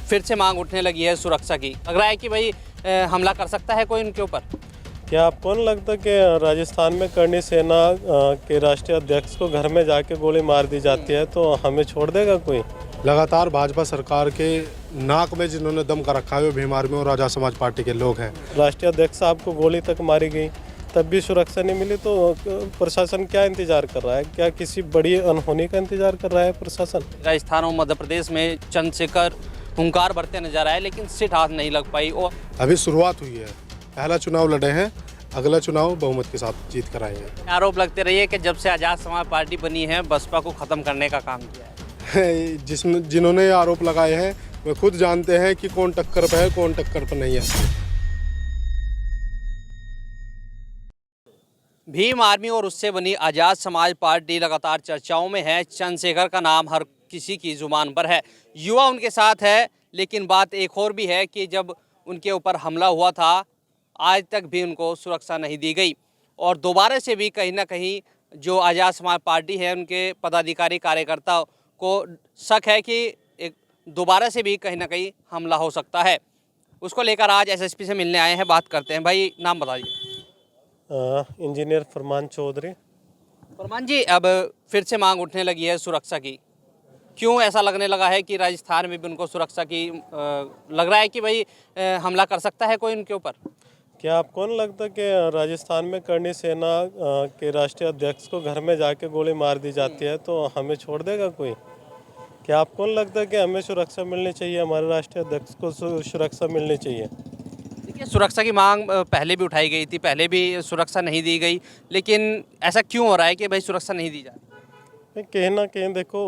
फिर से मांग उठने लगी है सुरक्षा की। लग रहा है कि भाई हमला कर सकता है कोई उनके ऊपर। क्या आपको नहीं लगता कि राजस्थान में करणी सेना के राष्ट्रीय अध्यक्ष को घर में जाके गोली मार दी जाती है तो हमें छोड़ देगा कोई? लगातार भाजपा सरकार के नाक में जिन्होंने दम कर रखा है वो भीम आर्मी और राजा समाज पार्टी के लोग हैं। राष्ट्रीय अध्यक्ष साहब को गोली तक मारी गई, तब भी सुरक्षा नहीं मिली, तो प्रशासन क्या इंतजार कर रहा है? क्या किसी बड़ी अनहोनी का इंतजार कर रहा है प्रशासन? राजस्थान और मध्य प्रदेश में चंद्रशेखर हुंकार भरते नजर आए, लेकिन सीट हाथ नहीं लग पाई। और अभी शुरुआत हुई है, पहला चुनाव लड़े हैं, अगला चुनाव बहुमत के साथ जीत कर आएंगे। आरोप लगते रहिए कि जब से आज़ाद समाज पार्टी बनी है बसपा को खत्म करने का काम किया है। जिन्होंने ये आरोप लगाए हैं वे खुद जानते हैं कि कौन टक्कर पर है, कौन टक्कर पर नहीं है। भीम आर्मी और उससे बनी आज़ाद समाज पार्टी लगातार चर्चाओं में है। चंद्रशेखर का नाम हर किसी की जुबान पर है, युवा उनके साथ है। लेकिन बात एक और भी है कि जब उनके ऊपर हमला हुआ था आज तक भी उनको सुरक्षा नहीं दी गई, और दोबारा से भी कहीं ना कहीं जो आज़ाद समाज पार्टी है उनके पदाधिकारी कार्यकर्ता को शक है कि एक दोबारा से भी कहीं ना कहीं हमला हो सकता है। उसको लेकर आज एसएसपी से मिलने आए हैं, बात करते हैं। भाई नाम बताइए। इंजीनियर फरमान चौधरी। फरमान जी, अब फिर से मांग उठने लगी है सुरक्षा की। क्यों ऐसा लगने लगा है कि राजस्थान में भी उनको सुरक्षा की लग रहा है कि भाई हमला कर सकता है कोई उनके ऊपर? क्या आपको नहीं लगता कि राजस्थान में करणी सेना के राष्ट्रीय अध्यक्ष को घर में जाके गोली मार दी जाती है तो हमें छोड़ देगा कोई? क्या आपको नहीं लगता कि हमें सुरक्षा मिलनी चाहिए, हमारे राष्ट्रीय अध्यक्ष को सुरक्षा मिलनी चाहिए? देखिए, सुरक्षा की मांग पहले भी उठाई गई थी, पहले भी सुरक्षा नहीं दी गई, लेकिन ऐसा क्यों हो रहा है कि भाई सुरक्षा नहीं दी जा रही? कहीं ना कहीं देखो,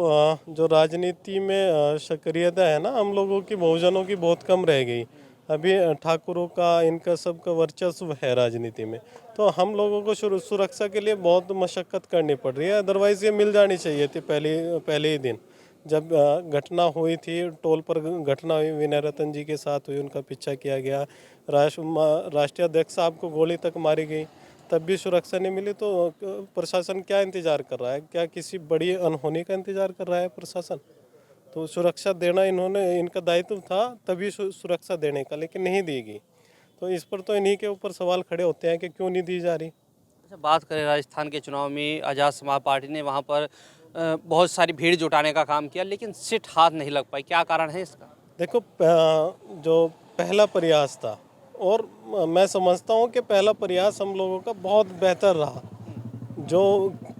जो राजनीति में सक्रियता है ना हम लोगों की, बहुजनों की बहुत कम रह गई। अभी ठाकुरों का, इनका सबका वर्चस्व है राजनीति में, तो हम लोगों को सुरक्षा के लिए बहुत मशक्कत करनी पड़ रही है। अदरवाइज़ ये मिल जानी चाहिए थी पहले ही दिन जब घटना हुई थी। टोल पर घटना हुई, विनय रतन जी के साथ हुई, उनका पीछा किया गया, राष्ट्रीय अध्यक्ष साहब को गोली तक मारी गई, तब भी सुरक्षा नहीं मिली, तो प्रशासन क्या इंतजार कर रहा है? क्या किसी बड़ी अनहोनी का इंतजार कर रहा है प्रशासन? तो सुरक्षा देना इनका दायित्व था, तभी सुरक्षा देने का, लेकिन नहीं दी गई। तो इस पर तो इन्हीं के ऊपर सवाल खड़े होते हैं कि क्यों नहीं दी जा रही। अच्छा, बात करें राजस्थान के चुनाव में, आज़ाद समाज पार्टी ने वहाँ पर बहुत सारी भीड़ जुटाने का काम किया, लेकिन सीट हाथ नहीं लग पाई। क्या कारण है इसका? देखो, जो पहला प्रयास था, और मैं समझता हूँ कि पहला प्रयास हम लोगों का बहुत बेहतर रहा। जो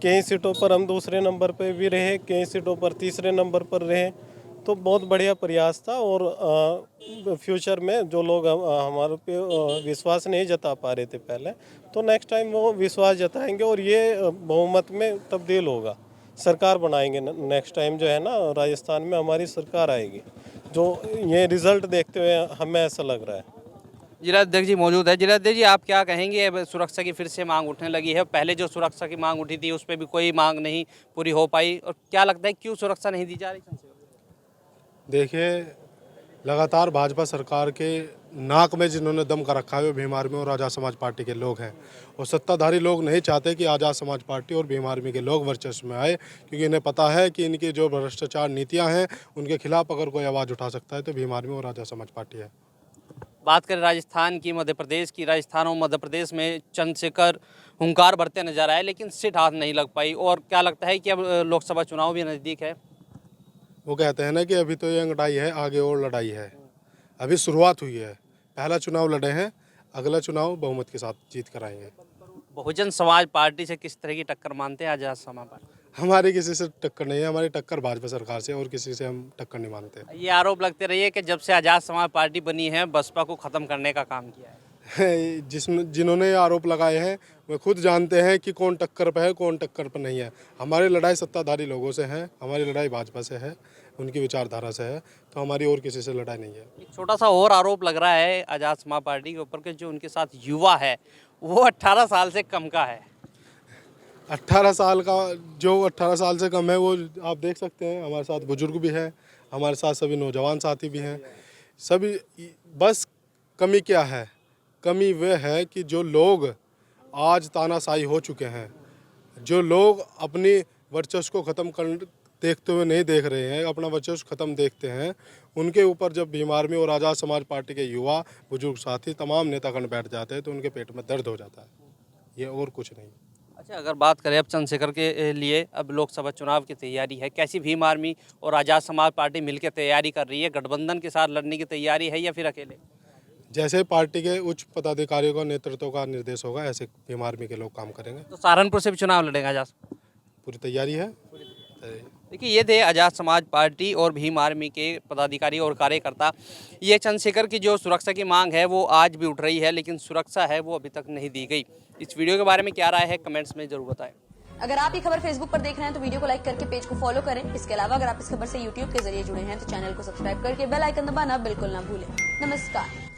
कई सीटों पर हम दूसरे नंबर पर भी रहे, कई सीटों पर तीसरे नंबर पर रहे, तो बहुत बढ़िया प्रयास था। और फ्यूचर में जो लोग हमारे पे विश्वास नहीं जता पा रहे थे पहले, तो नेक्स्ट टाइम वो विश्वास जताएंगे और ये बहुमत में तब्दील होगा, सरकार बनाएंगे। नेक्स्ट टाइम जो है ना, राजस्थान में हमारी सरकार आएगी। जो ये रिजल्ट देखते हुए हमें ऐसा लग रहा है। जिलाध्यक्ष जी मौजूद है। जिलाध्यक्ष जी, आप क्या कहेंगे? अब सुरक्षा की फिर से मांग उठने लगी है। पहले जो सुरक्षा की मांग उठी थी उस पर भी कोई मांग नहीं पूरी हो पाई, और क्या लगता है क्यों सुरक्षा नहीं दी जा रही? देखिए, लगातार भाजपा सरकार के नाक में जिन्होंने दम कर रखा है वो भीम आर्मी और राजा समाज पार्टी के लोग हैं। और सत्ताधारी लोग नहीं चाहते कि आज़ाद समाज पार्टी और भीम आर्मी के लोग वर्चस्व में आए, क्योंकि इन्हें पता है कि इनकी जो भ्रष्टाचार नीतियां हैं उनके खिलाफ अगर कोई आवाज़ उठा सकता है तो भीम आर्मी और राजा समाज पार्टी है। बात करें राजस्थान की, मध्य प्रदेश की, राजस्थान और मध्य प्रदेश में चंद्रशेखर हुंकार भरते नजर आए, लेकिन सीट हाथ नहीं लग पाई। और क्या लगता है कि अब लोकसभा चुनाव भी नज़दीक है? वो कहते हैं ना कि अभी तो ये लड़ाई है, आगे और लड़ाई है। अभी शुरुआत हुई है, पहला चुनाव लड़े हैं, अगला चुनाव बहुमत के साथ जीत कर आएंगे। बहुजन समाज पार्टी से किस तरह की टक्कर मानते हैं आज़ाद समाज पार्टी? हमारी किसी से टक्कर नहीं है, हमारी टक्कर भाजपा सरकार से, और किसी से हम टक्कर नहीं मानते। ये आरोप लगते रहिए कि जब से आज़ाद समाज पार्टी बनी है बसपा को ख़त्म करने का काम किया है। जिन्होंने ये आरोप लगाए हैं वे खुद जानते हैं कि कौन टक्कर पर है, कौन टक्कर पर नहीं है। हमारी लड़ाई सत्ताधारी लोगों से है, हमारी लड़ाई भाजपा से है, उनकी विचारधारा से है, तो हमारी और किसी से लड़ाई नहीं है। एक छोटा सा और आरोप लग रहा है आज़ाद समाज पार्टी के ऊपर कि जो उनके साथ युवा है वो 18 साल से कम का है। 18 साल का, जो 18 साल से कम है वो आप देख सकते हैं। हमारे साथ बुजुर्ग भी हैं, हमारे साथ सभी नौजवान साथी भी हैं, सभी। बस कमी क्या है? कमी वह है कि जो लोग आज तानाशाही हो चुके हैं, जो लोग अपनी वर्चस्व को ख़त्म देखते हुए नहीं देख रहे हैं, अपना वर्चस्व खत्म देखते हैं, उनके ऊपर जब भीम आर्मी और आज़ाद समाज पार्टी के युवा बुजुर्ग साथी तमाम नेतागण बैठ जाते हैं तो उनके पेट में दर्द हो जाता है, ये और कुछ नहीं। अच्छा, अगर बात करें अब चंद्रशेखर के लिए, अब लोकसभा चुनाव की तैयारी है, कैसी भीम आर्मी और आज़ाद समाज पार्टी मिलकर तैयारी कर रही है? गठबंधन के साथ लड़ने की तैयारी है या फिर अकेले? जैसे पार्टी के उच्च पदाधिकारियों का नेतृत्व का निर्देश होगा ऐसे भीम आर्मी के लोग काम करेंगे। तो सहारनपुर से भी चुनाव लड़ेगा आज़ाद? पूरी तैयारी है। देखिए, ये थे आज़ाद समाज पार्टी और भीम आर्मी के पदाधिकारी और कार्यकर्ता। ये चंद्रशेखर की जो सुरक्षा की मांग है वो आज भी उठ रही है, लेकिन सुरक्षा है वो अभी तक नहीं दी गई। इस वीडियो के बारे में क्या राय है, कमेंट्स में जरूर बताएं। अगर आप ये खबर फेसबुक पर देख रहे हैं तो वीडियो को लाइक करके पेज को फॉलो करें। इसके अलावा अगर आप इस खबर से यूट्यूब के जरिए जुड़े हैं तो चैनल को सब्सक्राइब करके बेल आइकन दबाना बिल्कुल ना भूलें। नमस्कार।